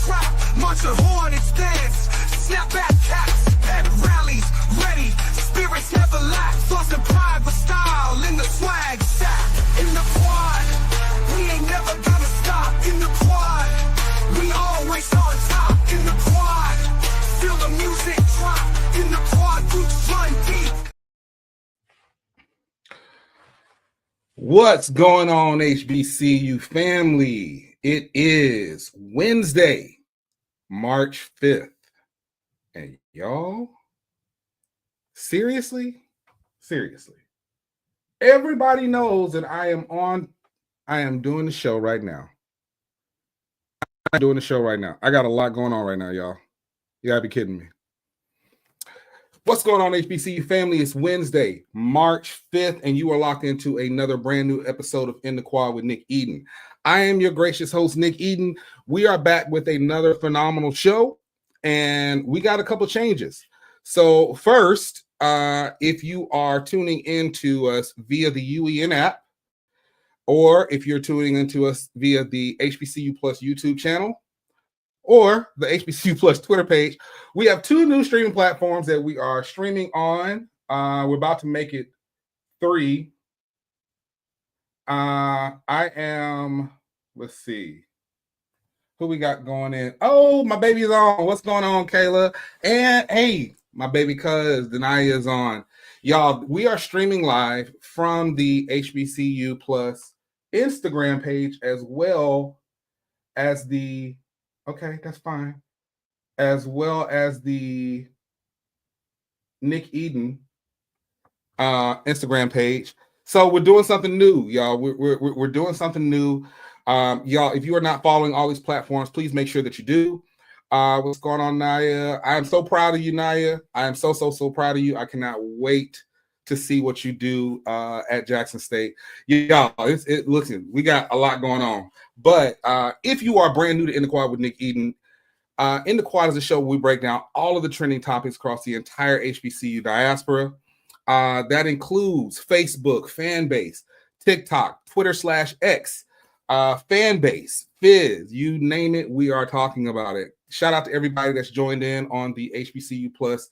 trap, march of hornets dance, snapback caps, pep rallies, ready, spirits never lack, thoughts and pride but style in the swag sack, in the quad, we ain't never gonna stop, in the quad, we always on top, in the quad, feel the music drop, in the quad, roots run deep. What's going on, HBCU family? It is Wednesday, March 5th. And y'all, seriously, everybody knows that I am doing the show right now. I got a lot going on right now, y'all. You gotta be kidding me. What's going on, HBCU family? It's Wednesday, March 5th, and you are locked into another brand new episode of In the Quad with Nick Eden. I am your gracious host, Nick Eden. We are back with another phenomenal show, and we got a couple changes. So first, if you are tuning into us via the UEN app, or if you're tuning into us via the HBCU Plus YouTube channel, or the HBCU Plus Twitter page, we have two new streaming platforms that we are streaming on. We're about to make it 3. Let's see, who we got going in. Oh, my baby's on. What's going on, Kayla? And hey, my baby cuz Denaya is on. Y'all, we are streaming live from the HBCU Plus Instagram page as well as the that's fine. As well as the Nick Eden Instagram page. So we're doing something new, y'all. We're doing something new. Y'all, if you are not following all these platforms, please make sure that you do. What's going on, Naya? I am so proud of you, Naya. I am so proud of you. I cannot wait to see what you do at Jackson State. Y'all, listen, we got a lot going on. But if you are brand new to In the Quad with Nick Eden, In the Quad is a show where we break down all of the trending topics across the entire HBCU diaspora. That includes Facebook, fan base, TikTok, Twitter/X, fan base, Fizz, you name it, we are talking about it. Shout out to everybody that's joined in on the HBCU Plus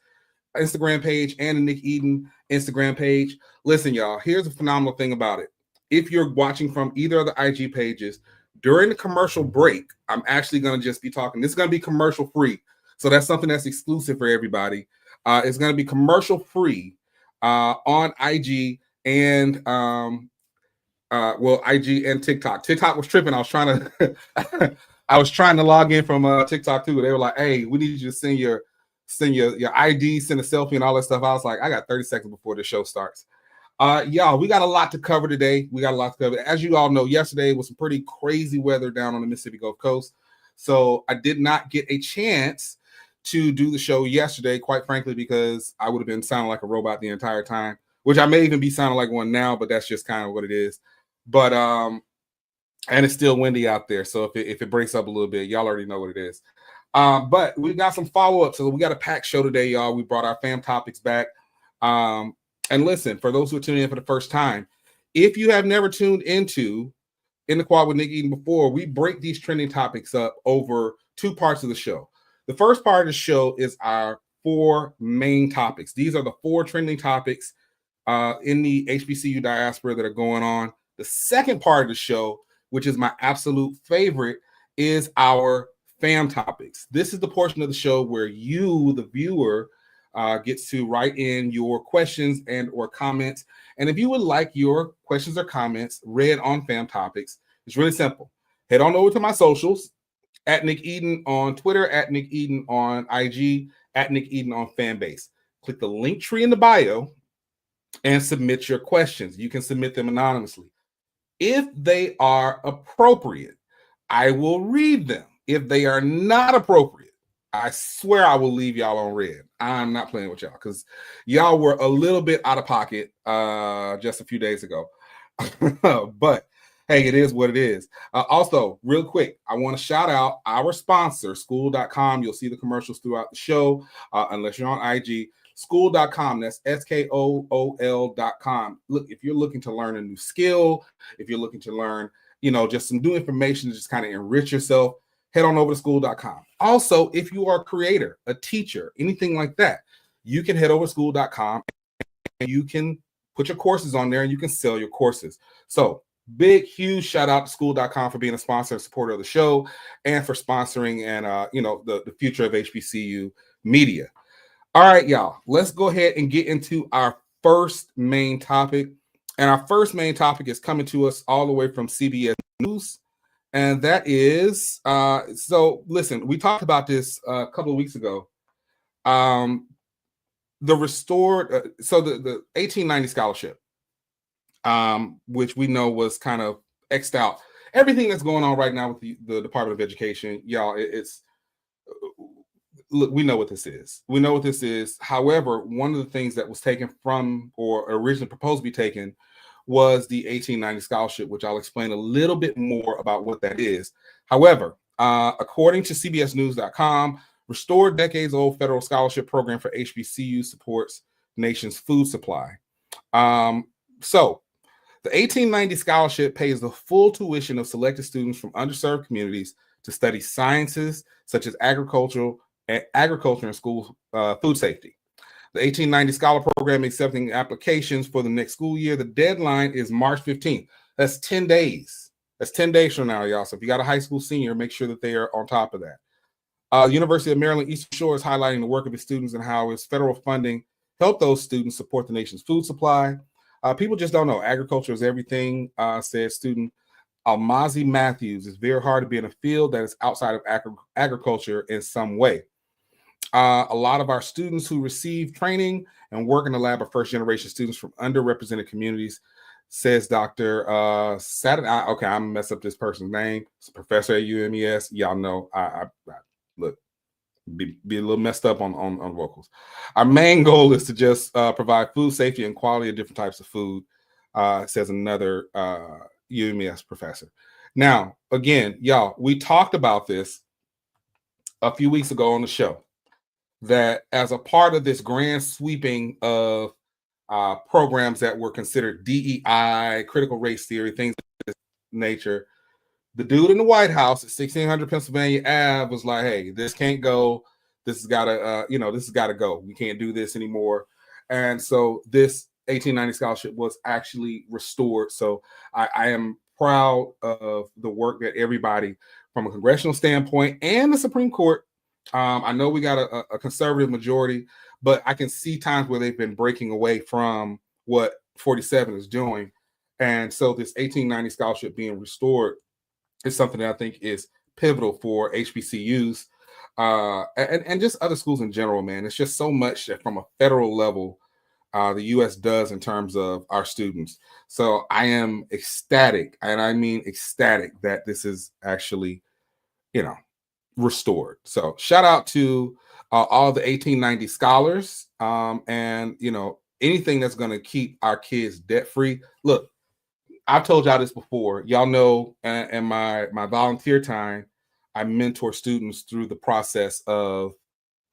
Instagram page and the Nick Eden Instagram page. Listen, y'all, here's a phenomenal thing about it. If you're watching from either of the IG pages, during the commercial break, I'm actually going to just be talking. This is going to be commercial free. So that's something that's exclusive for everybody. It's going to be commercial free on IG and IG and TikTok. TikTok was tripping. I was trying to log in from TikTok too. They were like, "Hey, we need you to send your ID, send a selfie, and all that stuff." I was like, "I got 30 seconds before the show starts." Y'all, we got a lot to cover today. As you all know, yesterday was some pretty crazy weather down on the Mississippi Gulf Coast. So I did not get a chance to do the show yesterday, quite frankly, because I would have been sounding like a robot the entire time, which I may even be sounding like one now, but that's just kind of what it is. But and it's still windy out there. So if it breaks up a little bit, y'all already know what it is. But we got some follow-up. So we got a packed show today, y'all. We brought our fam topics back. And listen, for those who are tuning in for the first time, if you have never tuned into In the Quad with Nick Eden before, we break these trending topics up over 2 parts of the show. The first part of the show is our 4 main topics. These are the 4 trending topics in the HBCU diaspora that are going on. The second part of the show, which is my absolute favorite, is our fam topics. This is the portion of the show where you, the viewer, gets to write in your questions and or comments. And if you would like your questions or comments read on fam topics, it's really simple. Head on over to my socials, at Nick Eden on Twitter, at Nick Eden on IG, at Nick Eden on Fanbase. Click the link tree in the bio and submit your questions. You can submit them anonymously. If they are appropriate, I will read them. If they are not appropriate, I swear I will leave y'all on red. I'm not playing with y'all because y'all were a little bit out of pocket just a few days ago. But hey, it is what it is. Also, real quick, I want to shout out our sponsor, school.com. You'll see the commercials throughout the show, unless you're on IG. School.com, that's SKOOL.com. Look, if you're looking to learn a new skill, if you're looking to learn, just some new information to just kind of enrich yourself, head on over to school.com. Also, if you are a creator, a teacher, anything like that, you can head over to school.com and you can put your courses on there and you can sell your courses. So big, huge shout out to school.com for being a sponsor and supporter of the show and for sponsoring and, the future of HBCU media. All right, y'all, let's go ahead and get into our first main topic. And our first main topic is coming to us all the way from CBS News. And that is, so listen, we talked about this a couple of weeks ago. The restored, so the 1890 scholarship, which we know was kind of X'd out. Everything that's going on right now with the Department of Education, y'all, look, we know what this is. We know what this is. However, one of the things that was taken from or originally proposed to be taken was the 1890 scholarship, which I'll explain a little bit more about what that is. However, according to CBSNews.com, restored decades-old federal scholarship program for HBCU supports nation's food supply. So the 1890 scholarship pays the full tuition of selected students from underserved communities to study sciences such as agriculture and school food safety. The 1890 Scholar Program is accepting applications for the next school year. The deadline is March 15th. That's 10 days. That's 10 days from now, y'all. So if you got a high school senior, make sure that they are on top of that. University of Maryland Eastern Shore is highlighting the work of its students and how its federal funding helped those students support the nation's food supply. People just don't know. Agriculture is everything, said student Almazi Matthews. It's very hard to be in a field that is outside of agriculture in some way. A lot of our students who receive training and work in the lab are first-generation students from underrepresented communities, says Dr. Saturday. Okay, I'm gonna mess up this person's name. It's a professor at UMES. Y'all know I look be a little messed up on vocals. Our main goal is to just provide food safety and quality of different types of food, says another UMES professor. Now, again, y'all, we talked about this a few weeks ago on the show, that as a part of this grand sweeping of programs that were considered DEI, critical race theory, things of this nature, the dude in the White House at 1600 Pennsylvania Ave was like, hey, this can't go. This has got to, this has got to go. We can't do this anymore. And so this 1890 scholarship was actually restored. So I am proud of the work that everybody from a congressional standpoint and the Supreme Court. I know we got a conservative majority, but I can see times where they've been breaking away from what 47 is doing. And so this 1890 scholarship being restored is something that I think is pivotal for HBCUs and just other schools in general, man. It's just so much that from a federal level, the U.S. does in terms of our students. So I am ecstatic, and I mean ecstatic, that this is actually, restored. So shout out to all the 1890 scholars, and anything that's going to keep our kids debt free. Look, I've told y'all this before. Y'all know, in my volunteer time, I mentor students through the process of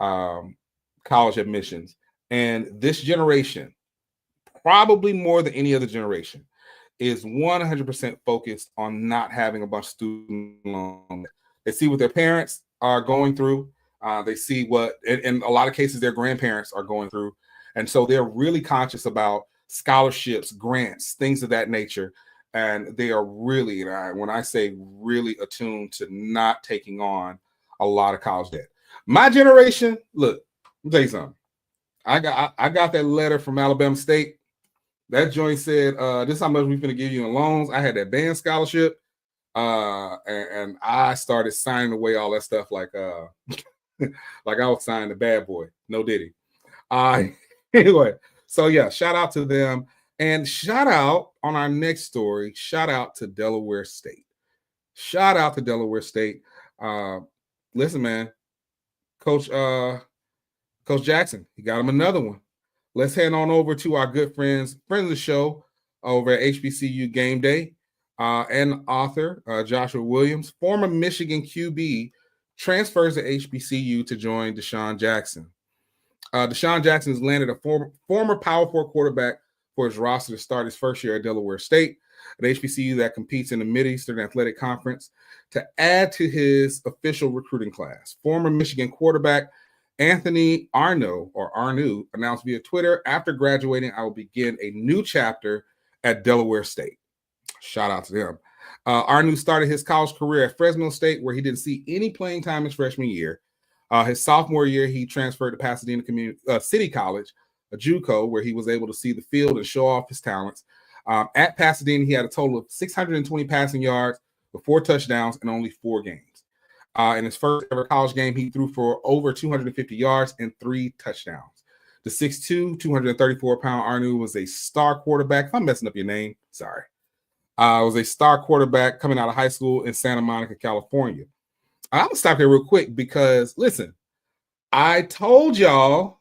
college admissions, and this generation, probably more than any other generation, is 100% focused on not having a bunch of student loans. They see what their parents are going through. They see what, in a lot of cases, their grandparents are going through. And so they're really conscious about scholarships, grants, things of that nature. And they are really, when I say really, attuned to not taking on a lot of college debt. My generation, look, let me tell you something. I got that letter from Alabama State. That joint said, this is how much we're going to give you in loans. I had that band scholarship. And I started signing away all that stuff like like I was signing the bad boy. No Diddy. Anyway, so yeah, shout out to them. And shout out on our next story, shout out to Delaware State. Shout out to Delaware State. Listen, man, Coach Jackson, he got him another one. Let's head on over to our good friends of the show over at HBCU Game Day. And author Joshua Williams, former Michigan QB, transfers to HBCU to join Deshaun Jackson. Deshaun Jackson has landed a former Power 4 quarterback for his roster to start his first year at Delaware State. an HBCU that competes in the Mid-Eastern Athletic Conference, to add to his official recruiting class. Former Michigan quarterback Anthony Arnu announced via Twitter, after graduating, I will begin a new chapter at Delaware State. Shout out to them. Arnu started his college career at Fresno State, where he didn't see any playing time his freshman year. His sophomore year, he transferred to Pasadena City College, a JUCO, where he was able to see the field and show off his talents. At Pasadena, he had a total of 620 passing yards with 4 touchdowns in only 4 games. In his first ever college game, he threw for over 250 yards and 3 touchdowns. The 6'2", 234-pound Arnu was a star quarterback. If I'm messing up your name, sorry. Was a star quarterback coming out of high school in Santa Monica, California. I'm going to stop here real quick because, listen, I told y'all,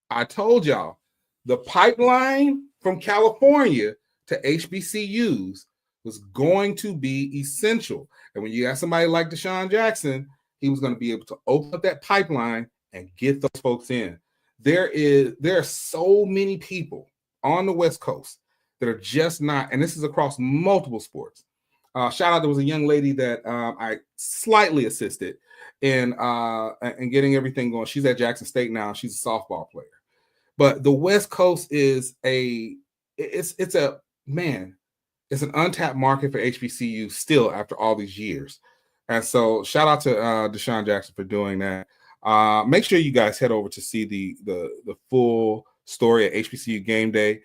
the pipeline from California to HBCUs was going to be essential. And when you got somebody like Deshaun Jackson, he was going to be able to open up that pipeline and get those folks in. There are so many people on the West Coast that are just not, and this is across multiple sports. Shout out, there was a young lady that I slightly assisted in getting everything going. She's at Jackson State now. She's a softball player. But the West Coast is it's an untapped market for HBCU still after all these years. And so shout out to Deshaun Jackson for doing that. Make sure you guys head over to see the full story at HBCU Game Day.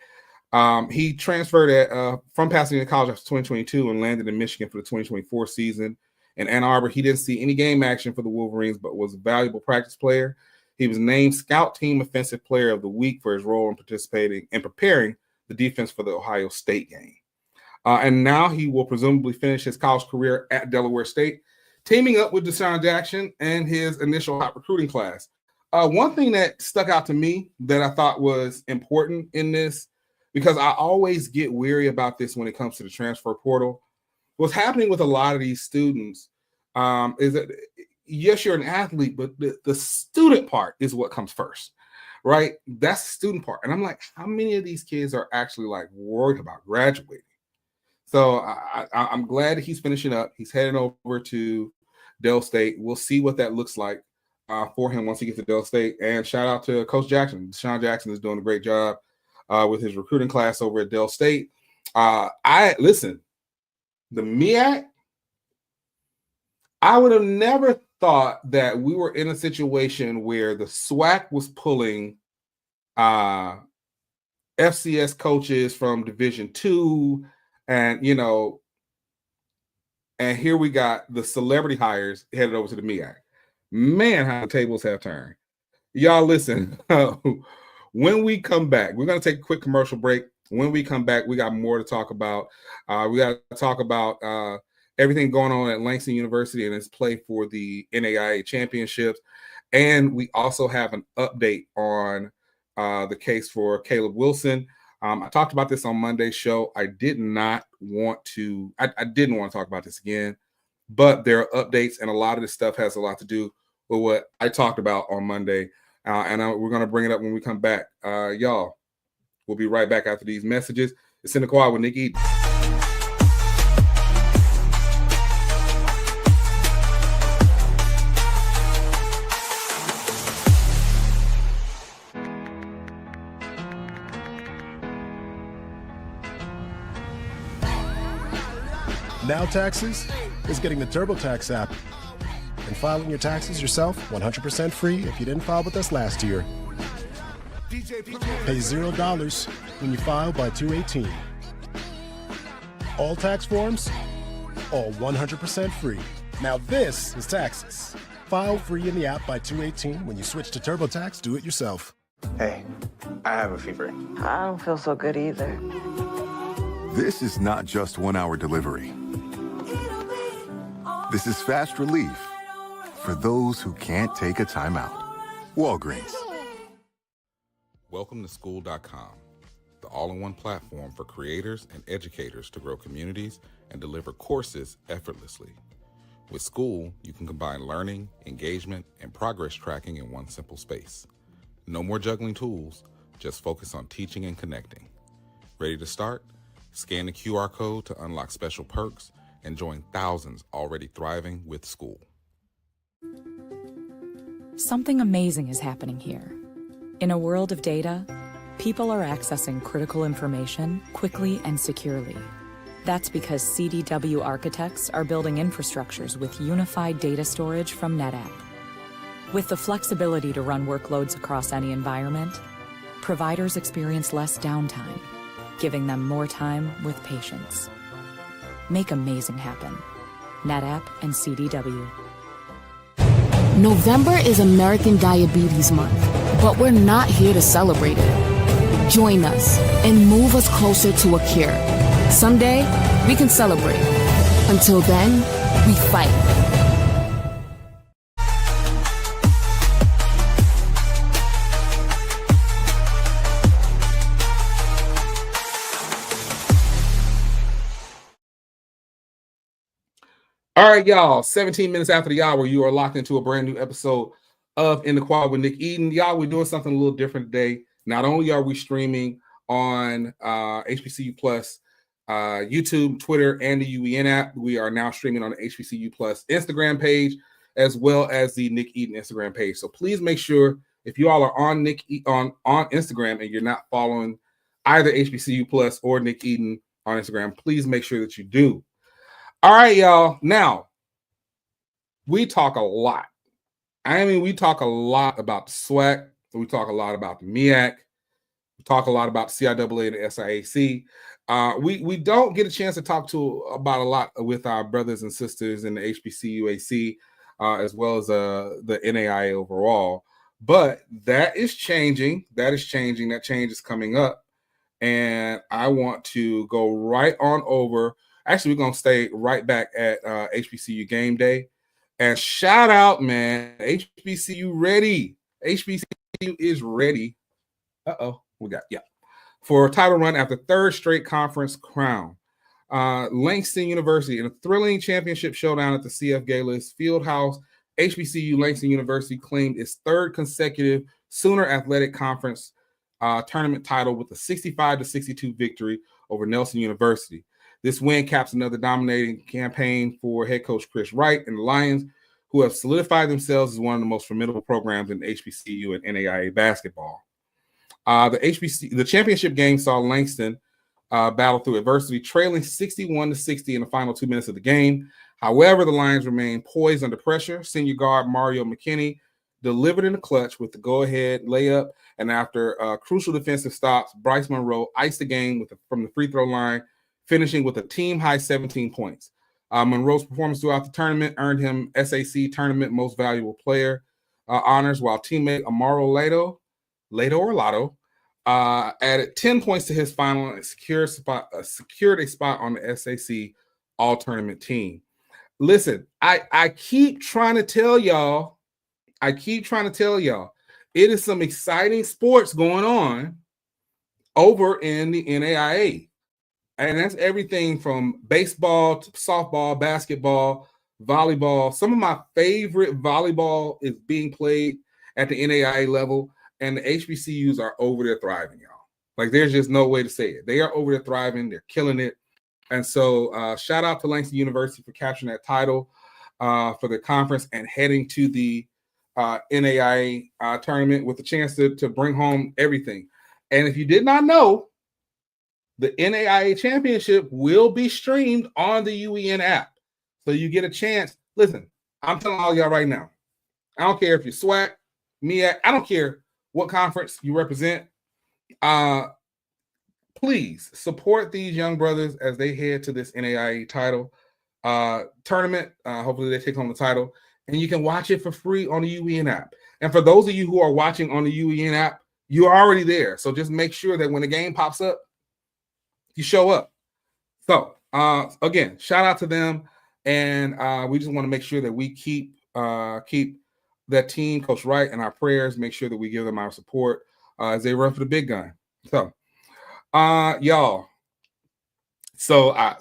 He transferred from Pasadena College after 2022 and landed in Michigan for the 2024 season. In Ann Arbor, he didn't see any game action for the Wolverines, but was a valuable practice player. He was named Scout Team Offensive Player of the Week for his role in participating and preparing the defense for the Ohio State game. And now he will presumably finish his college career at Delaware State, teaming up with Deshaun Jackson and his initial hot recruiting class. One thing that stuck out to me that I thought was important in this, because I always get weary about this when it comes to the transfer portal, what's happening with a lot of these students is that, yes, you're an athlete, but the student part is what comes first, right? That's the student part. And I'm like, how many of these kids are actually like worried about graduating? So I'm glad that he's finishing up. He's heading over to Del State. We'll see what that looks like for him once he gets to Del State. And shout out to Coach Jackson. Deshaun Jackson is doing a great job with his recruiting class over at Del State. The MEAC, I would have never thought that we were in a situation where the SWAC was pulling FCS coaches from Division II, and and here we got the celebrity hires headed over to the MEAC. Man, how the tables have turned. Y'all listen, when we come back, we're going to take a quick commercial break. When we come back, we got more to talk about. We got to talk about everything going on at Langston University and its play for the NAIA championships. And we also have an update on the case for Caleb Wilson. I talked about this on Monday's show. I didn't want to talk about this again, but there are updates, and a lot of this stuff has a lot to do with what I talked about on Monday. We're going to bring it up when we come back. Y'all, we'll be right back after these messages. It's In the Quad with Nick Eden. Now Taxes is getting the TurboTax app and filing your taxes yourself 100% free if you didn't file with us last year. Pay $0 when you file by 2/18. All tax forms, all 100% free. Now this is taxes. File free in the app by 2/18. When you switch to TurboTax, do it yourself. Hey, I have a fever. I don't feel so good either. This is not just 1 hour delivery. This is fast relief for those who can't take a time out. Walgreens. Welcome to School.com, the all-in-one platform for creators and educators to grow communities and deliver courses effortlessly. With School, you can combine learning, engagement, and progress tracking in one simple space. No more juggling tools, just focus on teaching and connecting. Ready to start? Scan the QR code to unlock special perks and join thousands already thriving with school. Something amazing is happening here. In a world of data, people are accessing critical information quickly and securely. That's because CDW architects are building infrastructures with unified data storage from NetApp. With the flexibility to run workloads across any environment, providers experience less downtime, giving them more time with patients. Make amazing happen. NetApp and CDW. November is American Diabetes Month, but we're not here to celebrate it. Join us and move us closer to a cure. Someday, we can celebrate. Until then, we fight. All right, y'all. 17 minutes after the hour, you are locked into a brand new episode of In the Quad with Nick Eden. Y'all, we're doing something a little different today. Not only are we streaming on HBCU Plus, YouTube, Twitter, and the UEN app, we are now streaming on the HBCU Plus Instagram page, as well as the Nick Eden Instagram page. So please make sure, if you all are on on Instagram and you're not following either HBCU Plus or Nick Eden on Instagram, please make sure that you do. All right, y'all. Now, we talk a lot. I mean, we talk a lot about the SWAC. We talk a lot about the MEAC. We talk a lot about CIAA and the SIAC. We don't get a chance to talk about a lot with our brothers and sisters in the HBCUAC, as well as the NAIA overall. But that is changing. That is changing. That change is coming up. And I want to go right on over. Actually, we're going to stay right back at HBCU Game Day. And shout out, man, HBCU ready. HBCU is ready. For a title run after third straight conference crown. Langston University in a thrilling championship showdown at the CF Galas Fieldhouse, HBCU Langston University claimed its third consecutive Sooner Athletic Conference tournament title with a 65-62 victory over Nelson University. This win caps another dominating campaign for head coach Chris Wright and the Lions, who have solidified themselves as one of the most formidable programs in HBCU and NAIA basketball. The championship game saw Langston battle through adversity, trailing 61-60 in the final 2 minutes of the game. However, the Lions remained poised under pressure. Senior guard Mario McKinney delivered in the clutch with the go-ahead layup, and after crucial defensive stops, Bryce Monroe iced the game from the free throw line, finishing with a team-high 17 points. Monroe's performance throughout the tournament earned him SAC Tournament Most Valuable Player honors, while teammate Amaro Lotto added 10 points to his final and secured a spot on the SAC All-Tournament team. Listen, I keep trying to tell y'all, it is some exciting sports going on over in the NAIA. And that's everything from baseball to softball, basketball, volleyball. Some of my favorite volleyball is being played at the NAIA level, and the HBCUs are over there thriving, y'all. Like, there's just no way to say it. They are over there thriving. They're killing it. And so shout out to Langston University for capturing that title for the conference and heading to the NAIA tournament with a chance to bring home everything. And if you did not know, the NAIA championship will be streamed on the UEN app. So you get a chance. Listen, I'm telling all y'all right now, I don't care if you're SWAC, MEAC, I don't care what conference you represent. Please support these young brothers as they head to this NAIA title tournament. Hopefully they take home the title. And you can watch it for free on the UEN app. And for those of you who are watching on the UEN app, you're already there. So just make sure that when the game pops up, you show up. So again, shout out to them. And we just want to make sure that we keep that team, Coach Wright, in our prayers, make sure that we give them our support as they run for the big gun. So y'all. So all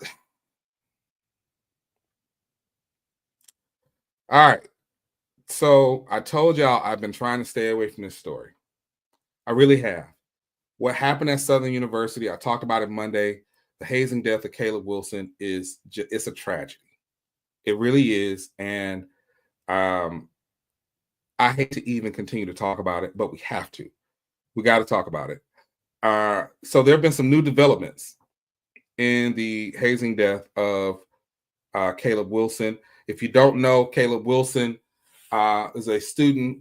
right. So I told y'all I've been trying to stay away from this story. I really have. What happened at Southern University, I talked about it Monday. the hazing death of Caleb Wilson it's a tragedy. It really is. And I hate to even continue to talk about it, but we have to. We got to talk about it. So there have been some new developments in the hazing death of Caleb Wilson. If you don't know, Caleb Wilson was a student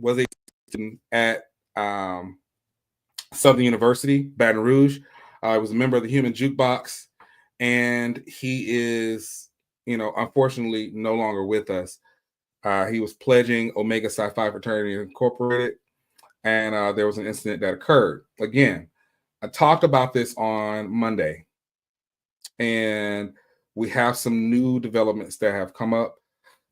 at Southern University, Baton Rouge. He was a member of the Human Jukebox, and he is, unfortunately no longer with us. He was pledging Omega Psi Phi Fraternity Incorporated, and there was an incident that occurred. Again, I talked about this on Monday, and we have some new developments that have come up.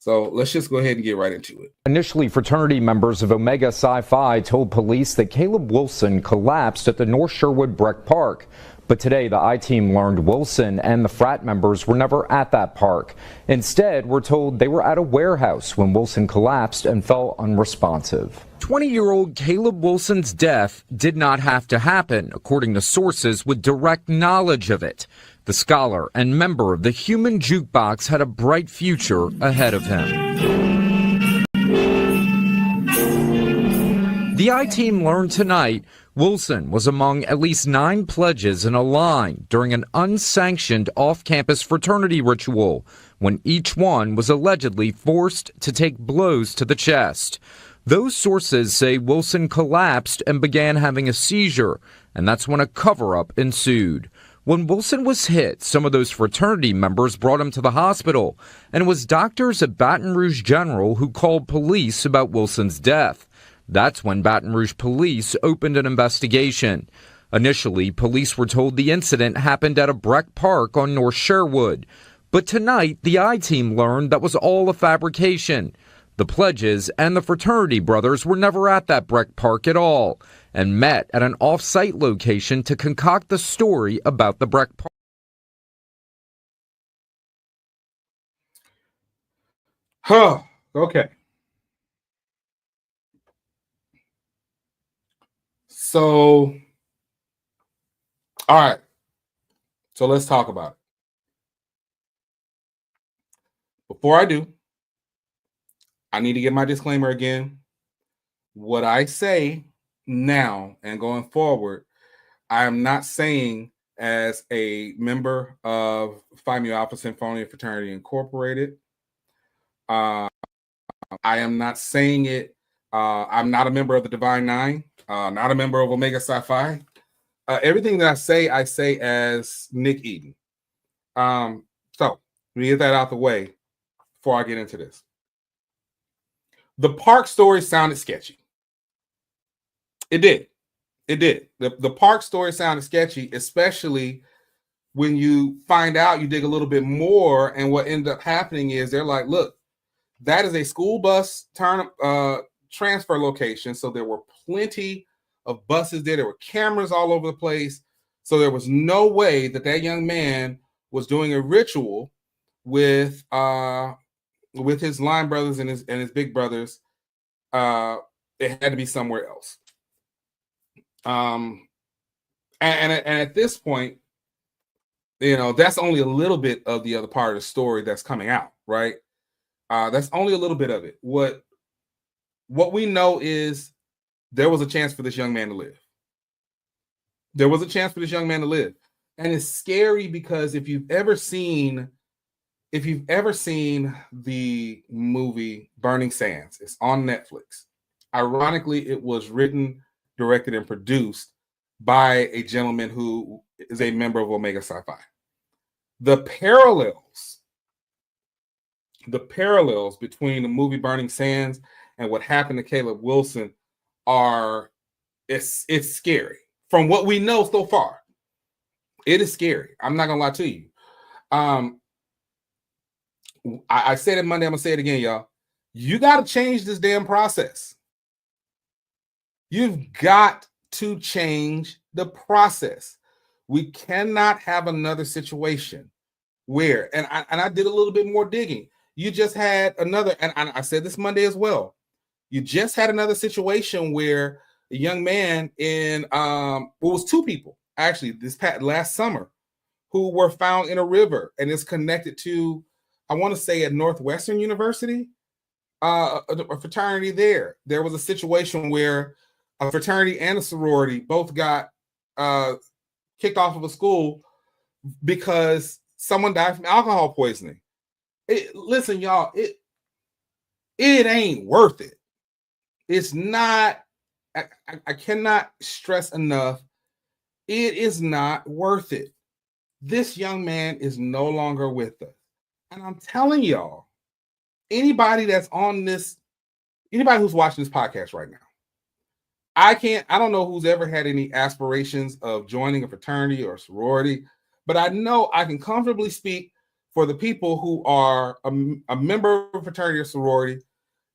So let's just go ahead and get right into it. Initially, fraternity members of Omega Psi Phi told police that Caleb Wilson collapsed at the North Sherwood Breck Park. But today, the I-Team learned Wilson and the frat members were never at that park. Instead, we're told they were at a warehouse when Wilson collapsed and fell unresponsive. 20-year-old Caleb Wilson's death did not have to happen, according to sources with direct knowledge of it. The scholar and member of the Human Jukebox had a bright future ahead of him. The I-Team learned tonight Wilson was among at least 9 pledges in a line during an unsanctioned off-campus fraternity ritual when each one was allegedly forced to take blows to the chest. Those sources say Wilson collapsed and began having a seizure, and that's when a cover-up ensued. When Wilson was hit, some of those fraternity members brought him to the hospital, and it was doctors at Baton Rouge General who called police about Wilson's death. That's when Baton Rouge police opened an investigation. Initially, police were told the incident happened at a Breck Park on North Sherwood. But tonight, the I-Team learned that was all a fabrication. The pledges and the fraternity brothers were never at that Breck Park at all and met at an off-site location to concoct the story about the Breck Park. Okay. So, all right. So let's talk about it. Before I do, I need to get my disclaimer again. What I say now and going forward, I am not saying as a member of Phi Mu Alpha Symphonia Fraternity Incorporated. I am not saying it. I'm not a member of the Divine Nine, not a member of Omega Psi Phi. Everything that I say as Nick Eden. So let me get that out the way before I get into this. The park story sounded sketchy. It did. The park story sounded sketchy, especially when you find out, you dig a little bit more, and what ended up happening is they're like, look, that is a school bus transfer location. So there were plenty of buses there. There were cameras all over the place. So there was no way that young man was doing a ritual with his line brothers and his big brothers. It had to be somewhere else. And at this point, that's only a little bit of the other part of the story that's coming out, right? That's only a little bit of it. What we know is there was a chance for this young man to live. There was a chance for this young man to live. And it's scary because if you've ever seen the movie Burning Sands, it's on Netflix. Ironically, it was written, directed, and produced by a gentleman who is a member of Omega Psi Phi. The parallels between the movie Burning Sands and what happened to Caleb Wilson it's scary. From what we know so far, it is scary. I'm not gonna lie to you. I said it Monday, I'm gonna say it again, y'all. You got to change this damn process. You've got to change the process. We cannot have another situation where, and I did a little bit more digging. You just had another, and I said this Monday as well. You just had another situation where a young man it was 2 people actually last summer who were found in a river, and it's connected to, I want to say, at Northwestern University, a fraternity there. There was a situation where a fraternity and a sorority both got kicked off of a school because someone died from alcohol poisoning. Listen, y'all, it ain't worth it. It's not. I cannot stress enough. It is not worth it. This young man is no longer with us. And I'm telling y'all, anybody that's on this, anybody who's watching this podcast right now, I don't know who's ever had any aspirations of joining a fraternity or a sorority, but I know I can comfortably speak for the people who are a member of a fraternity or sorority.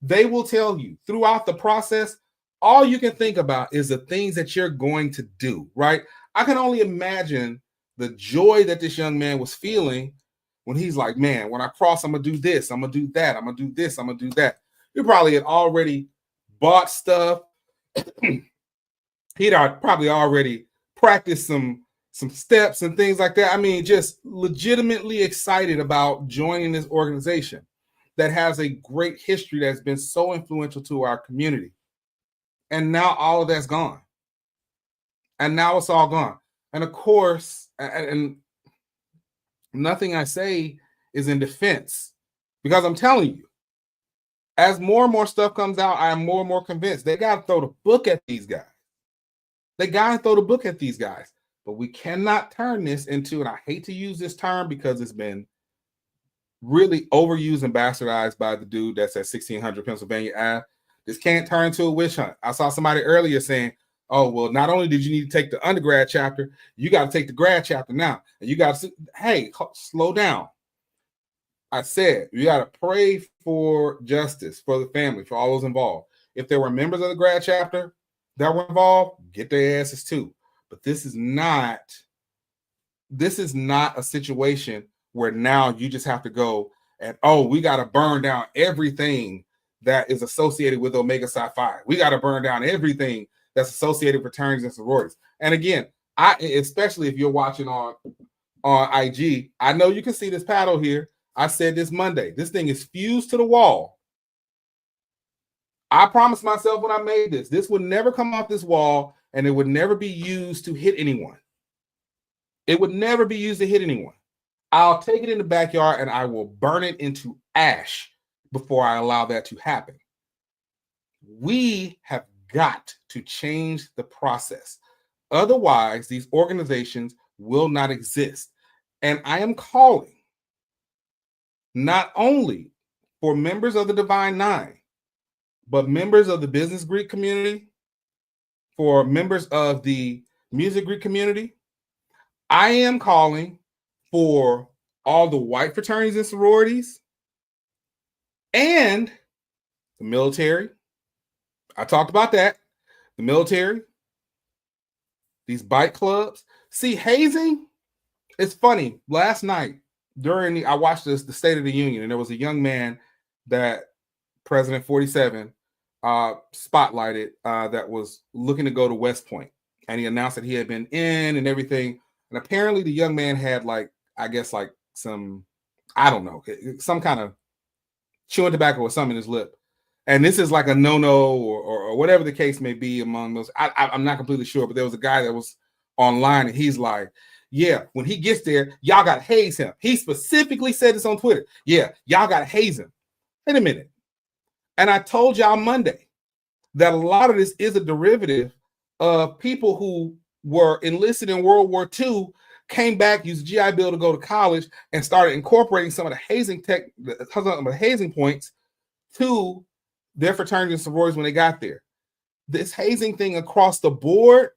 They will tell you throughout the process, all you can think about is the things that you're going to do, right? I can only imagine the joy that this young man was feeling when he's like, man, when I cross, I'm going to do this, I'm going to do that, I'm going to do this, I'm going to do that. You probably had already bought stuff. He'd probably already practiced some steps and things like that. I mean, just legitimately excited about joining this organization that has a great history that's been so influential to our community. And now all of that's gone. And now it's all gone. And of course, and nothing I say is in defense, because I'm telling you, as more and more stuff comes out, I am more and more convinced they got to throw the book at these guys. They got to throw the book at these guys. But we cannot turn this into, and I hate to use this term because it's been really overused and bastardized by the dude that's at 1600 Pennsylvania Ave. This can't turn into a witch hunt. I saw somebody earlier saying, oh, well, not only did you need to take the undergrad chapter, you got to take the grad chapter now. And you got to, hey, slow down. I said, you got to pray for justice for the family, for all those involved. If there were members of the grad chapter that were involved, get their asses too. But this is not a situation where now you just have to go and, oh, we got to burn down everything that is associated with Omega Psi Phi. We got to burn down everything that's associated with fraternities and sororities. And again, especially if you're watching on IG, I know you can see this paddle here. I said this Monday. This thing is fused to the wall. I promised myself when I made this would never come off this wall and it would never be used to hit anyone. It would never be used to hit anyone. I'll take it in the backyard and I will burn it into ash before I allow that to happen. We have got to change the process. Otherwise, these organizations will not exist. And I am calling not only for members of the Divine Nine, but members of the business Greek community, for members of the music Greek community. I am calling for all the white fraternities and sororities and the military. I talked about that. The military, these bike clubs. See, hazing, it's funny. Last night, I watched the State of the Union, and there was a young man that President 47 spotlighted that was looking to go to West Point. And he announced that he had been in and everything. And apparently the young man had some, I don't know, some kind of chewing tobacco or something in his lip. And this is like a no-no or whatever the case may be among those. I'm not completely sure, but there was a guy that was online and he's like, yeah, when he gets there, y'all got to haze him. He specifically said this on Twitter. Yeah, y'all got to haze him. Wait a minute. And I told y'all Monday that a lot of this is a derivative of people who were enlisted in World War II, came back, used GI Bill to go to college, and started incorporating some of the hazing points to their fraternities and sororities when they got there. This hazing thing across the board,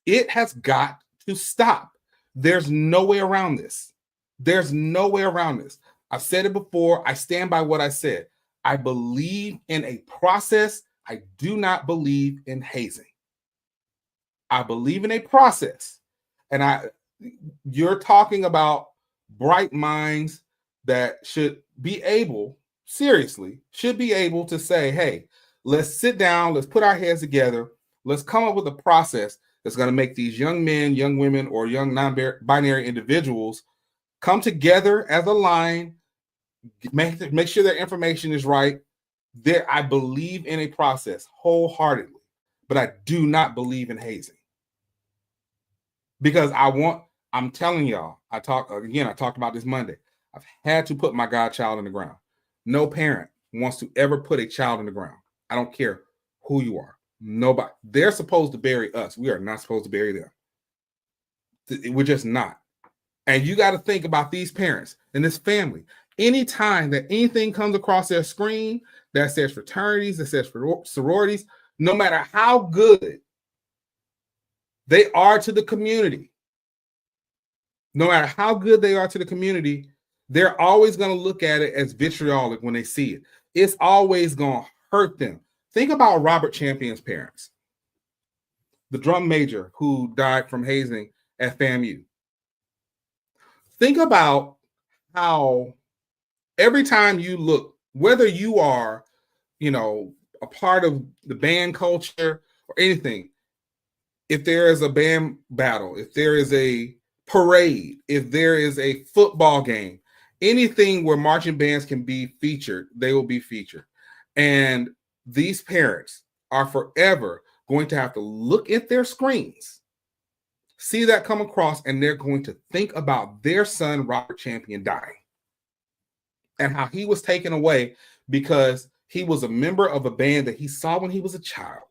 it has got to stop. There's no way around this. There's no way around this. I've said it before. I stand by what I said. I believe in a process. I do not believe in hazing. I believe in a process. And you're talking about bright minds that should be able to say, hey, let's sit down, let's put our heads together, let's come up with a process that's going to make these young men, young women, or young non-binary individuals come together as a line, make sure their information is right. I believe in a process wholeheartedly, but I do not believe in hazing. Because I'm telling y'all, I talked about this Monday. I've had to put my godchild in the ground. No parent wants to ever put a child in the ground. I don't care who you are. Nobody. They're supposed to bury us. We are not supposed to bury them. We're just not. And you got to think about these parents and this family. Anytime that anything comes across their screen that says fraternities, that says sororities, no matter how good they are to the community, no matter how good they are to the community, they're always going to look at it as vitriolic when they see it. It's always going to hurt them. Think about Robert Champion's parents, the drum major who died from hazing at FAMU. Think about how every time you look, whether you are, a part of the band culture or anything, if there is a band battle, if there is a parade, if there is a football game, anything where marching bands can be featured, they will be featured. And these parents are forever going to have to look at their screens, see that come across, and they're going to think about their son, Robert Champion, dying and how he was taken away because he was a member of a band that he saw when he was a child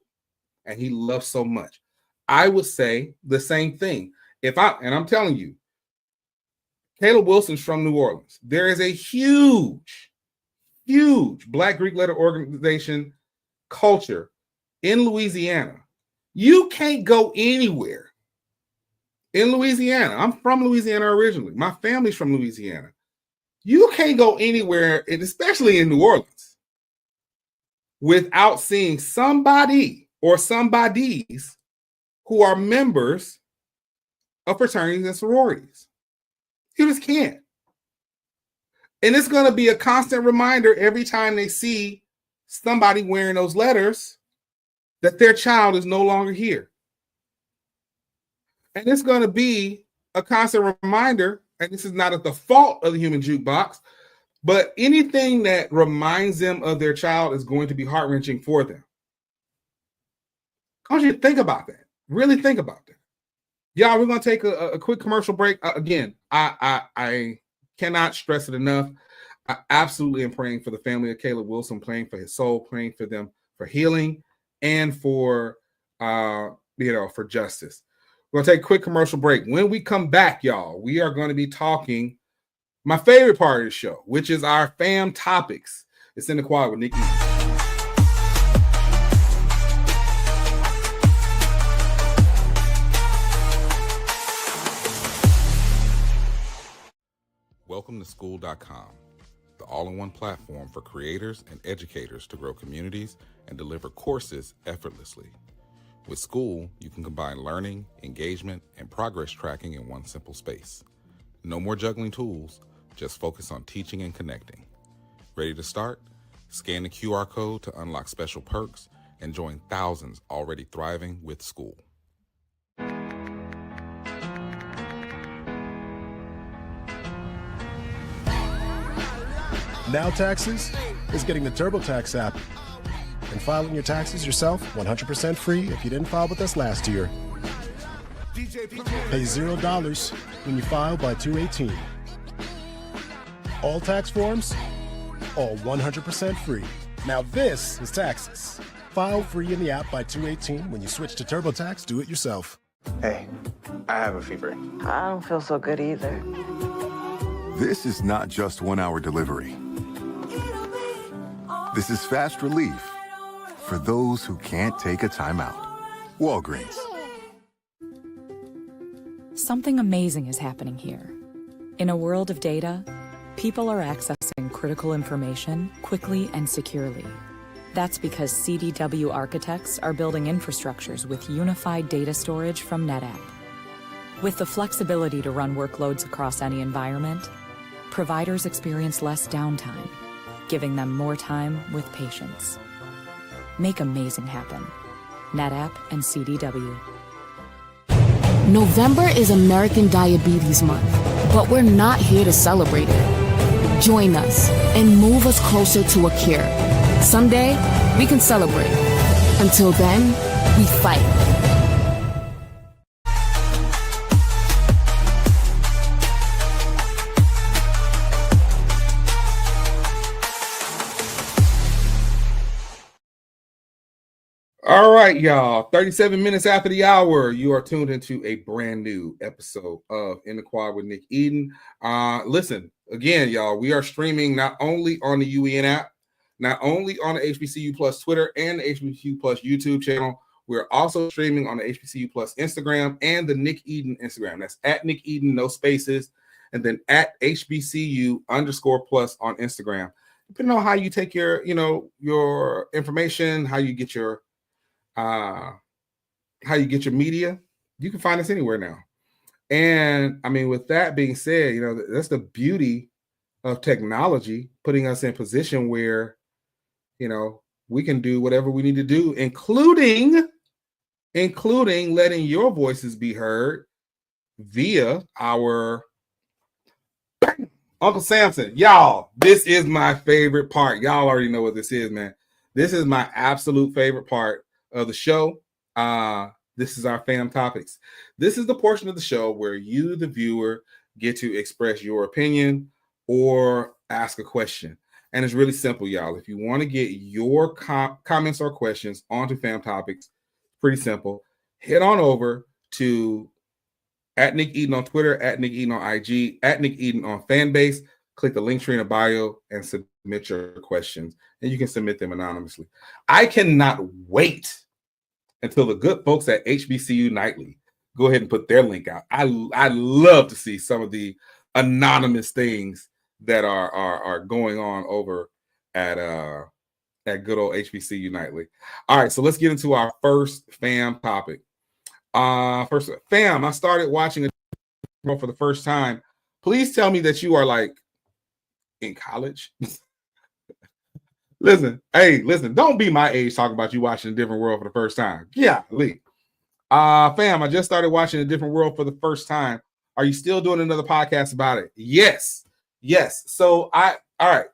and he loved so much. I would say the same thing. I'm telling you, Caleb Wilson's from New Orleans. There is a huge Black Greek letter organization culture in Louisiana. You can't go anywhere in Louisiana. I'm from Louisiana originally. My family's from Louisiana. You can't go anywhere, and especially in New Orleans, without seeing somebody or somebodies who are members of fraternities and sororities. You just can't. And it's going to be a constant reminder every time they see somebody wearing those letters that their child is no longer here. And it's going to be a constant reminder, and this is not at the fault of the human jukebox, but anything that reminds them of their child is going to be heart-wrenching for them. I want you to think about that. Really think about that. Y'all, we're going to take a quick commercial break. Again, I cannot stress it enough. I absolutely am praying for the family of Caleb Wilson, praying for his soul, praying for them for healing and for justice. We're going to take a quick commercial break. When we come back, y'all, we are going to be talking my favorite part of the show, which is our fam topics. It's in the quad with Nikki. Welcome to School.com, the all-in-one platform for creators and educators to grow communities and deliver courses effortlessly. With School, you can combine learning, engagement, and progress tracking in one simple space. No more juggling tools, just focus on teaching and connecting. Ready to start? Scan the QR code to unlock special perks and join thousands already thriving with School. Now Taxes is getting the TurboTax app and filing your taxes yourself 100% free if you didn't file with us last year. Pay $0 when you file by 2/18. All tax forms, all 100% free. Now this is Taxes. File free in the app by 2/18. When you switch to TurboTax, do it yourself. Hey, I have a fever. I don't feel so good either. This is not just 1 hour delivery. This is fast relief for those who can't take a time out. Walgreens. Something amazing is happening here. In a world of data, people are accessing critical information quickly and securely. That's because CDW architects are building infrastructures with unified data storage from NetApp. With the flexibility to run workloads across any environment, providers experience less downtime, giving them more time with patients. Make amazing happen. NetApp and CDW. November is American Diabetes Month, but we're not here to celebrate it. Join us and move us closer to a cure. Someday, we can celebrate. Until then, we fight. All right, y'all. 37 minutes after the hour, you are tuned into a brand new episode of In the Quad with Nick Eden. Listen, again, y'all, we are streaming not only on the UEN app, not only on the HBCU Plus Twitter and the HBCU Plus YouTube channel. We're also streaming on the HBCU Plus Instagram and the Nick Eden Instagram. That's at Nick Eden, no spaces, and then at HBCU_plus on Instagram. Depending on how you take your, your information, how you get your media, you can find us anywhere now. And I mean, with that being said, that's the beauty of technology, putting us in position where, we can do whatever we need to do, including letting your voices be heard via our Uncle Samson. Y'all, this is my favorite part. Y'all already know what this is, man. This is my absolute favorite part of the show. This is our fam topics. This is the portion of the show where you, the viewer, get to express your opinion or ask a question. And it's really simple, y'all. If you want to get your comments or questions onto fam topics, pretty simple. Head on over to at Nick Eden on Twitter, at Nick Eden on IG, at Nick Eden on Fanbase. Click the link tree in the bio and submit your questions. And you can submit them anonymously. I cannot wait until the good folks at HBCU Nightly go ahead and put their link out. I love to see some of the anonymous things that are going on over at good old HBCU Nightly. All right, so let's get into our first fam topic. First, fam, I started watching it for the first time. Please tell me that you are like in college. Listen, don't be my age talking about you watching A Different World for the first time. Yeah, Lee. Fam, I just started watching A Different World for the first time. Are you still doing another podcast about it? Yes. So all right.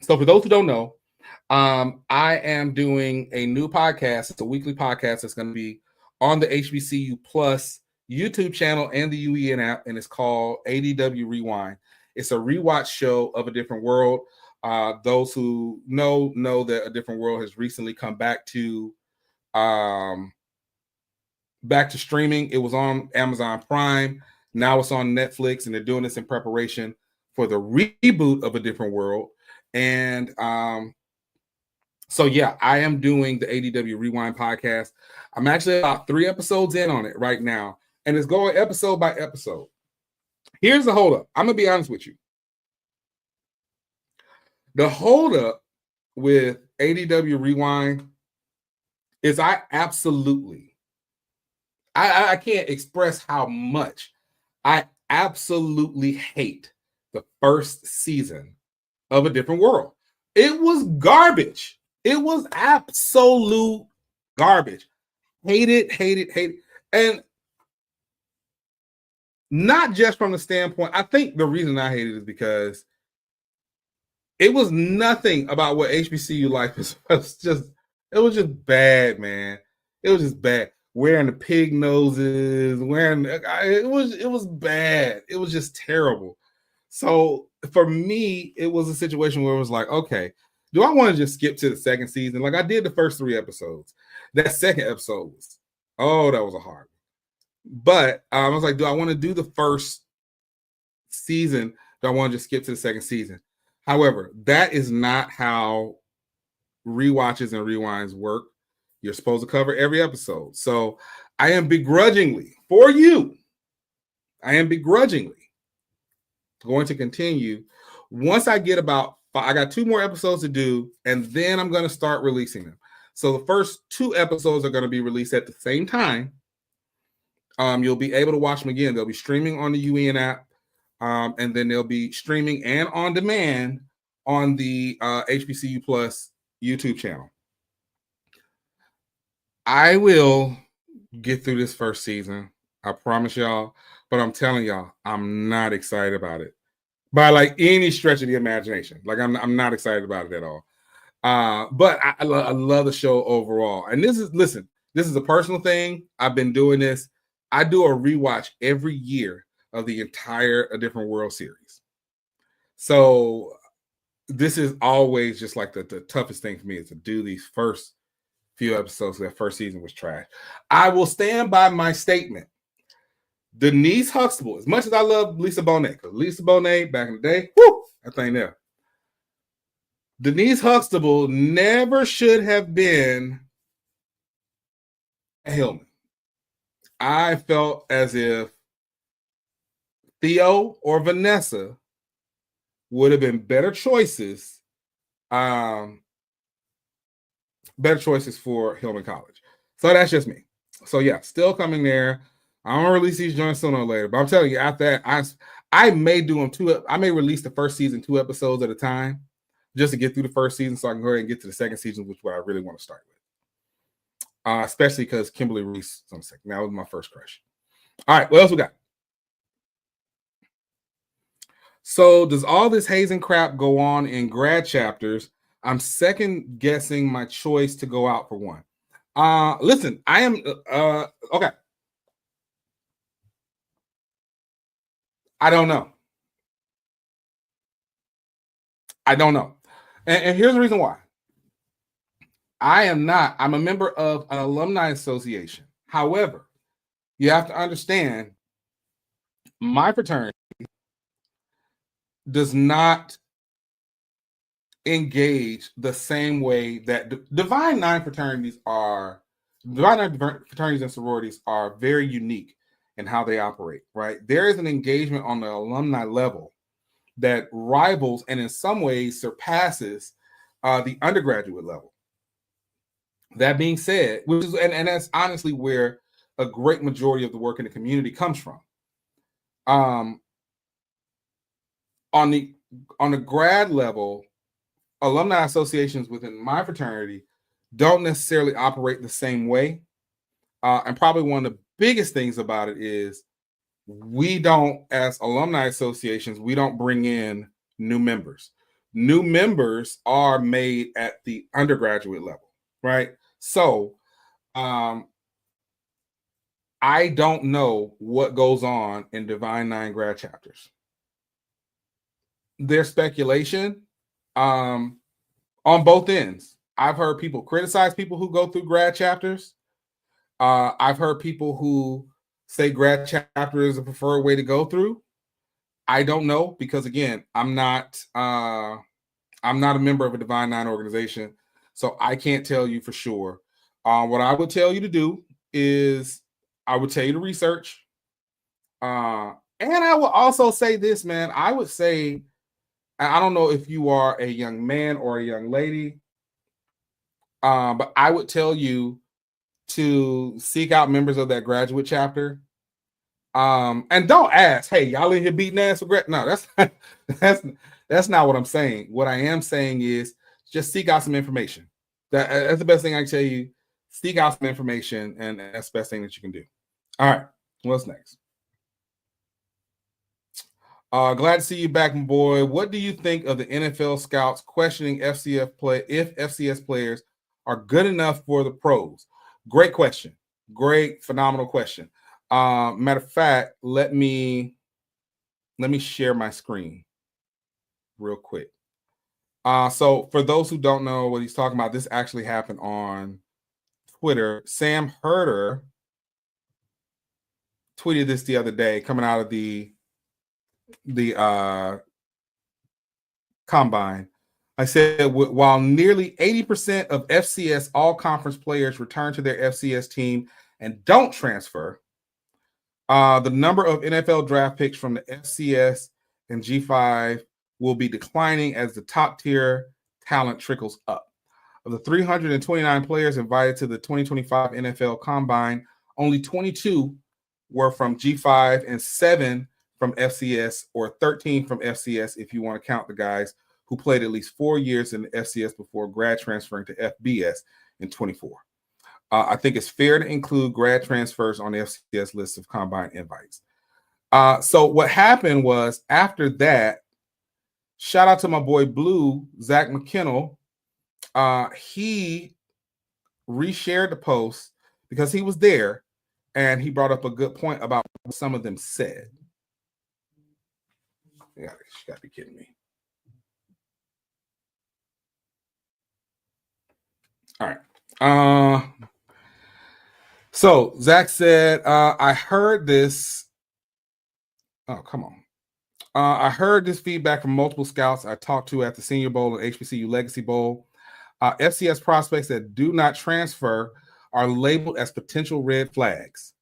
So for those who don't know, I am doing a new podcast. It's a weekly podcast that's going to be on the HBCU Plus YouTube channel and the UEN app, and it's called ADW Rewind. It's a rewatch show of A Different World. Those who know that A Different World has recently come back to streaming. It was on Amazon Prime. Now it's on Netflix, and they're doing this in preparation for the reboot of A Different World. And so yeah, I am doing the ADW Rewind podcast. I'm actually about 3 episodes in on it right now, and it's going episode by episode. Here's the holdup. I'm gonna be honest with you. The holdup with ADW Rewind is I can't express how much I absolutely hate the first season of A Different World. It was garbage. It was absolute garbage. Hate it. And not just from the standpoint, I think the reason I hate it is because it was nothing about what HBCU life is. It was just bad, man. It was just bad. Wearing the pig noses, it was bad. It was just terrible. So for me, it was a situation where it was like, okay, do I want to just skip to the second season? Like I did the first 3 episodes. That second episode that was a hard one. But I was like, do I want to do the first season? Do I want to just skip to the second season? However, that is not how rewatches and rewinds work. You're supposed to cover every episode. So I am begrudgingly going to continue. Once I get I got 2 more episodes to do, and then I'm going to start releasing them. So the first 2 episodes are going to be released at the same time. You'll be able to watch them again. They'll be streaming on the UEN app, and then they'll be streaming and on demand on the HBCU Plus YouTube channel. I will get through this first season. I promise y'all. But I'm telling y'all, I'm not excited about it by like any stretch of the imagination. Like I'm not excited about it at all. But I love the show overall. And this is a personal thing. I've been doing this. I do a rewatch every year of the entire A Different World series. So this is always just like the toughest thing for me is to do these first few episodes. That first season was trash. I will stand by my statement. Denise Huxtable, as much as I love Lisa Bonet, because Lisa Bonet back in the day, whoo, that thing there. Denise Huxtable never should have been a Hillman. I felt as if Theo or Vanessa would have been better choices for Hillman College. So that's just me. So yeah, still coming there. I'm gonna release these joints sooner or later, but I'm telling you, after that, I may do them I may release the first season 2 episodes at a time, just to get through the first season, so I can go ahead and get to the second season, which is what I really want to start with. Especially because Kimberly Reese is on the second. That was my first crush. All right, what else we got? So does all this hazing crap go on in grad chapters? I'm second guessing my choice to go out for one. Listen, I am okay. I don't know. And here's the reason why. I'm a member of an alumni association. However, you have to understand my fraternity does not engage the same way that Divine Nine fraternities and sororities are very unique in how they operate, right? There is an engagement on the alumni level that rivals and in some ways surpasses the undergraduate level. That being said, which is and that's honestly where a great majority of the work in the community comes from. On the grad level, alumni associations within my fraternity don't necessarily operate the same way. And probably one of the biggest things about it is we don't, as alumni associations, we don't bring in new members. New members are made at the undergraduate level, right? So I don't know what goes on in Divine Nine grad chapters. There's speculation on both ends. I've heard people criticize people who go through grad chapters. I've heard people who say grad chapter is a preferred way to go through. I don't know because again, I'm not a member of a Divine Nine organization, so I can't tell you for sure. What I would tell you to do is I would tell you to research. And I will also say this, man. I would say, I don't know if you are a young man or a young lady, but I would tell you to seek out members of that graduate chapter. And don't ask, hey, y'all in here beating ass for grad? No, that's not what I'm saying. What I am saying is just seek out some information. That's the best thing I can tell you. Seek out some information, and that's the best thing that you can do. All right, what's next? Glad to see you back, my boy. What do you think of the NFL scouts questioning if FCS players are good enough for the pros? Great question. Great, phenomenal question. Matter of fact, let me share my screen real quick. So for those who don't know what he's talking about, this actually happened on Twitter. Sam Herder tweeted this the other day coming out of the combine. I said, while nearly 80% of FCS all-conference players return to their FCS team and don't transfer, the number of NFL draft picks from the FCS and G5 will be declining as the top-tier talent trickles up. Of the 329 players invited to the 2025 NFL Combine, only 22 were from G5 and 7 from FCS, or 13 from FCS if you want to count the guys who played at least 4 years in the FCS before grad transferring to FBS in 24. I think it's fair to include grad transfers on the FCS list of combine invites. So what happened was after that, shout out to my boy Blue, Zach McKinnell. He reshared the post because he was there and he brought up a good point about what some of them said. Yeah, you gotta be kidding me. All right. So Zach said, I heard this. Oh, come on. I heard this feedback from multiple scouts I talked to at the Senior Bowl and HBCU Legacy Bowl. FCS prospects that do not transfer are labeled as potential red flags.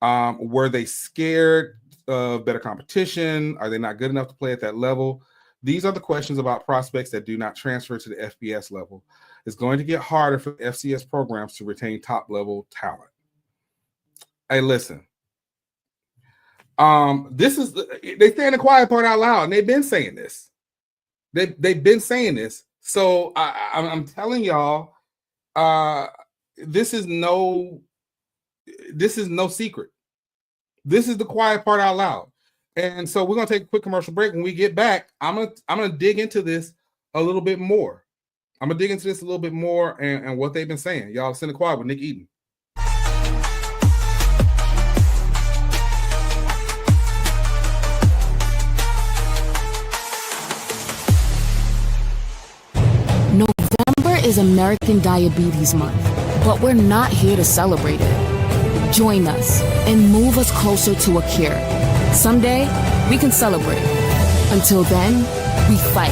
Were they scared of better competition? Are they not good enough to play at that level? These are the questions about prospects that do not transfer to the FBS level. It's going to get harder for FCS programs to retain top-level talent. Hey, listen. This is they saying the quiet part out loud, and they've been saying this. They've been saying this. So I'm telling y'all, this is no secret. This is the quiet part out loud. And so we're gonna take a quick commercial break. When we get back, I'm gonna dig into this a little bit more. I'm gonna dig into this a little bit more and what they've been saying. Y'all, it's in the quiet with Nick Eden. November is American Diabetes Month, but we're not here to celebrate it. Join us and move us closer to a cure. Someday, we can celebrate. Until then, we fight.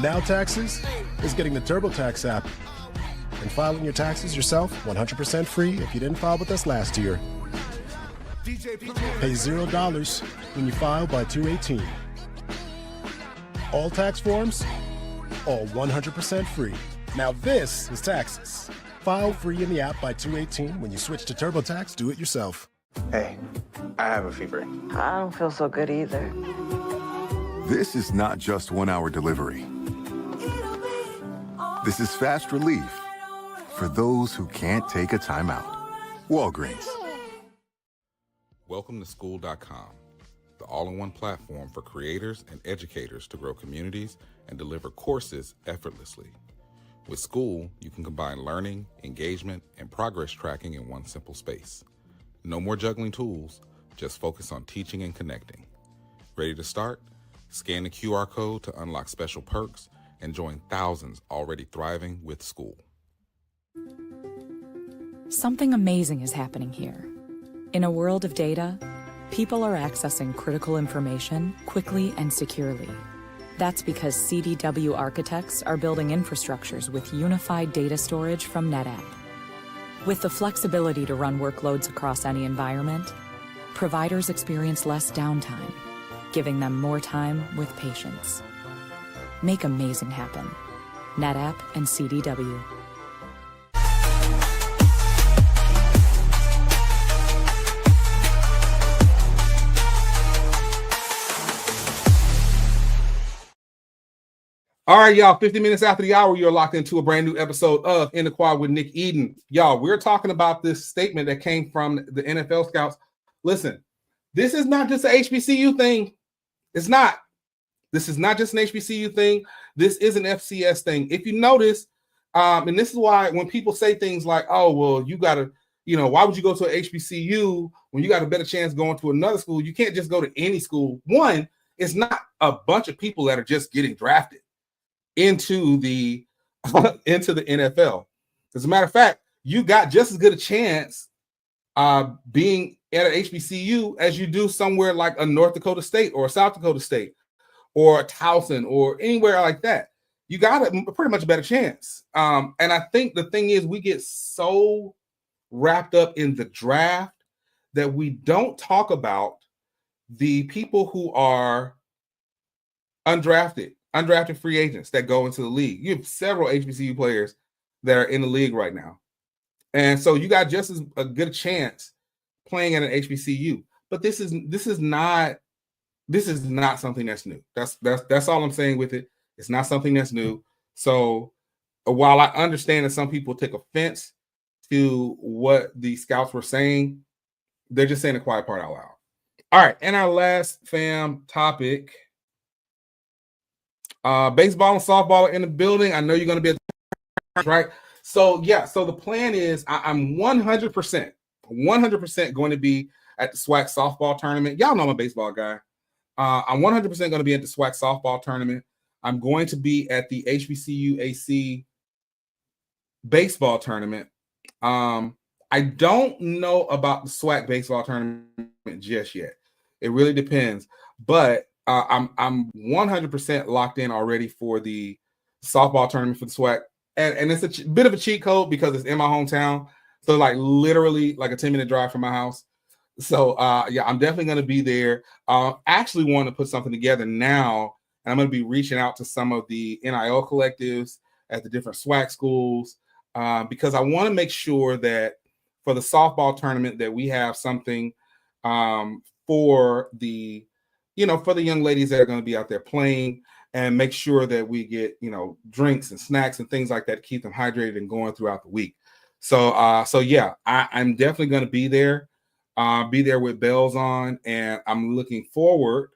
Now Taxes is getting the TurboTax app and filing your taxes yourself 100% free if you didn't file with us last year. Pay $0 when you file by 2/18. All tax forms, all 100% free. Now this is Taxes. File free in the app by 2/18. When you switch to TurboTax, do it yourself. Hey, I have a fever. I don't feel so good either. This is not just 1 hour delivery. This is fast relief for those who can't take a time out. Walgreens. Welcome to School.com, the all-in-one platform for creators and educators to grow communities and deliver courses effortlessly. With School, you can combine learning, engagement, and progress tracking in one simple space. No more juggling tools, just focus on teaching and connecting. Ready to start? Scan the QR code to unlock special perks and join thousands already thriving with School. Something amazing is happening here. In a world of data, people are accessing critical information quickly and securely. That's because CDW architects are building infrastructures with unified data storage from NetApp. With the flexibility to run workloads across any environment, providers experience less downtime, giving them more time with patients. Make amazing happen. NetApp and CDW. All right, y'all, 50 minutes after the hour, you're locked into a brand new episode of In the Quad with Nick Eden. Y'all, we're talking about this statement that came from the NFL scouts. Listen, this is not just an HBCU thing. It's not. This is not just an HBCU thing. This is an FCS thing. If you notice, and this is why when people say things like, oh, well, you got to, why would you go to an HBCU when you got a better chance going to another school? You can't just go to any school. One, it's not a bunch of people that are just getting drafted into the NFL. As a matter of fact, you got just as good a chance being at an HBCU as you do somewhere like a North Dakota State or a South Dakota State or a Towson or anywhere like that. You got a pretty much a better chance. And I think the thing is we get so wrapped up in the draft that we don't talk about the people who are undrafted free agents that go into the league. You have several HBCU players that are in the league right now. And so you got just as a good chance playing at an HBCU. But this is not this is not something that's new. That's all I'm saying with it. It's not something that's new. So while I understand that some people take offense to what the scouts were saying, they're just saying the quiet part out loud. All right, and our last fam topic. Baseball and softball are in the building. I know you're going to be at the right. So yeah, so the plan is I'm 100% going to be at the SWAC softball tournament. Y'all know I'm a baseball guy. I'm 100% going to be at the SWAC softball tournament. I'm going to be at the HBCU AC baseball tournament. I don't know about the SWAC baseball tournament just yet. It really depends, but I'm 100% locked in already for the softball tournament for the SWAC, and it's a bit of a cheat code because it's in my hometown, so like literally like a 10-minute drive from my house. So yeah, I'm definitely going to be there. Actually want to put something together now, and I'm going to be reaching out to some of the NIL collectives at the different SWAC schools because I want to make sure that for the softball tournament that we have something for the, for the young ladies that are going to be out there playing, and make sure that we get, drinks and snacks and things like that to keep them hydrated and going throughout the week. So, so yeah, I'm definitely going to be there with bells on, and I'm looking forward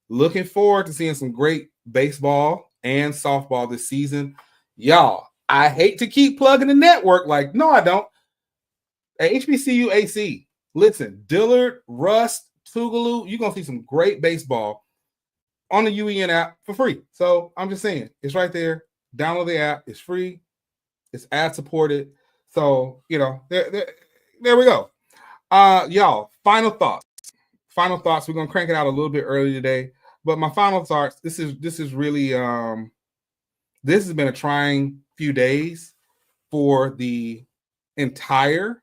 to seeing some great baseball and softball this season. Y'all, I hate to keep plugging the network. Like, no, I don't. At HBCU AC, listen, Dillard, Rust, Tougaloo, you're going to see some great baseball on the UEN app for free. So I'm just saying, it's right there. Download the app. It's free. It's ad supported. So, there we go. Y'all, final thoughts. We're going to crank it out a little bit early today. But my final thoughts, this is really, this has been a trying few days for the entire,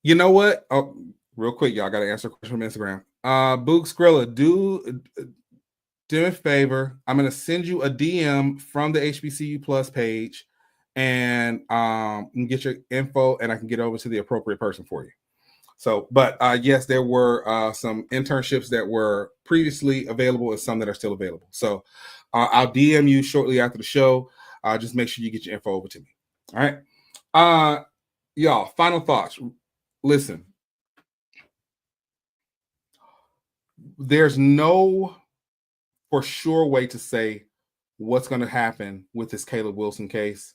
you know what? Oh, real quick, y'all got to answer a question from Instagram. Book Skrilla, do me a favor. I'm going to send you a DM from the HBCU Plus page, and get your info, and I can get over to the appropriate person for you. So, but yes, there were some internships that were previously available and some that are still available. So I'll DM you shortly after the show. Just make sure you get your info over to me. All right. Y'all, final thoughts. Listen, there's no for sure way to say what's going to happen with this Caleb Wilson case.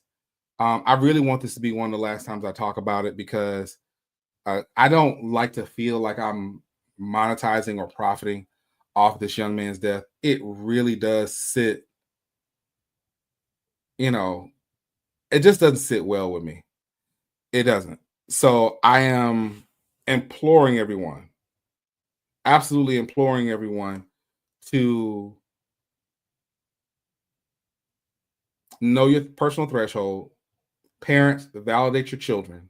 I really want this to be one of the last times I talk about it, because I don't like to feel like I'm monetizing or profiting off this young man's death. It really does sit, it just doesn't sit well with me. It doesn't. So I am imploring everyone, absolutely imploring everyone to know your personal threshold. Parents, validate your children.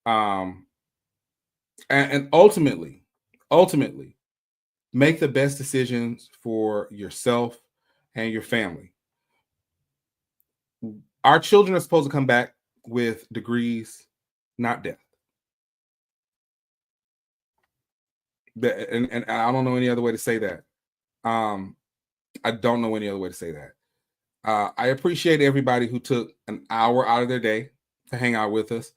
And ultimately, make the best decisions for yourself and your family. Our children are supposed to come back with degrees, not death. And I don't know any other way to say that. I don't know any other way to say that. I appreciate everybody who took an hour out of their day to hang out with us.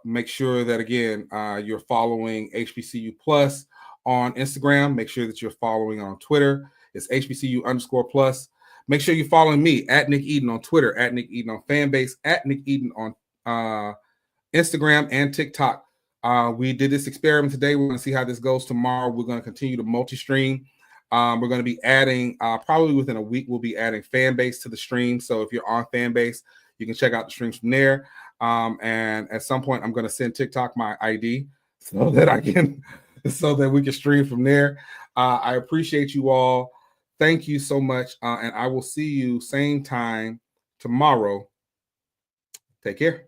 Make sure that, again, you're following HBCU Plus on Instagram. Make sure that you're following on Twitter. It's HBCU_plus. Make sure you're following me at Nick Eden on Twitter, at Nick Eden on Fanbase, at Nick Eden on Instagram and TikTok. We did this experiment today. We're going to see how this goes tomorrow. We're going to continue to multi-stream. We're going to be adding, probably within a week, we'll be adding Fanbase to the stream. So if you're on Fanbase, you can check out the streams from there. And at some point, I'm going to send TikTok my ID so that we can stream from there. I appreciate you all. Thank you so much. And I will see you same time tomorrow. Take care.